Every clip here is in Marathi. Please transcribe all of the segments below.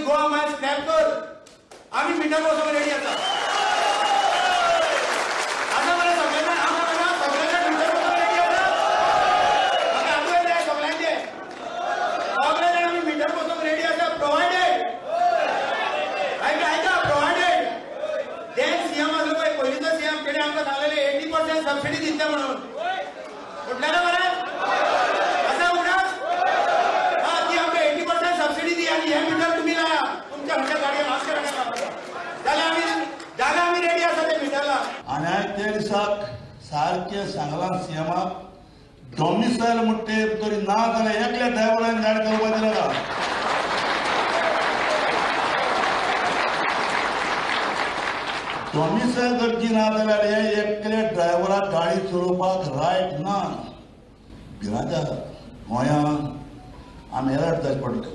गोवा माय स्क्रॅप कर, आम्ही मिटर बसवून रेडी आसा. आता मला सगळ्यांना सगळ्यांना मिटर बसवून रेडी आसा. म्हाका आठवण जाय सगळ्यांचे. सगळे जाण आम्ही मिटर बसवून रेडी आसा. प्रोवायडेड ऐका प्रोवायडेड देन सीएम आसलो पळय पयलींचो सीएम तेणे आमकां सांगलेले 80% सबसिडी दिता म्हणून. कुठल्या ना मनात असा उडास हा ती आमकां 80% सबसिडी दी आणि हे मिटर तुम्ही लाया तुमच्या म्हणजे गाडया माफ करा नाका जाल्यार आमी रेडी आसा ते मिटरला. आणि ते दिसाक सारखे सांगला सीएमाक डॉमिसायल म्हणटे तरी ना जाल्यार एकल्या ड्रायव्हरान गाडी चलोवपाक दिला. डॉमिसायल गरजी ना जाल्यार हे एकले ड्रायव्हराक गाडी चलोवपाक रायट ना. भिरांत आसा गोंयांत आमी अलर्ट जावचे पडटले.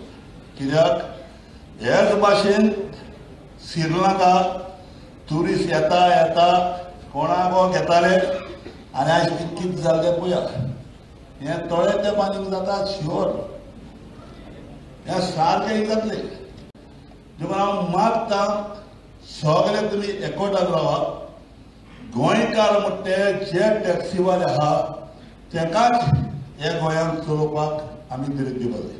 कित्याक हेच भाशेन श्रीलंका ट्युरिस्ट येता कोणाको घेताले आनी आयज कितें जालें तें पळया. हें तळे ते बांदूंक जाता शुअर हें सारकें जातलें. देखून हांव मागतां सगळे तुमी एकवटान रावा. गोंयकार म्हणटे जे टॅक्सीवाले आहा तेकाच हे गोंयांत चलोवपाक आमी दिवपाक जाय.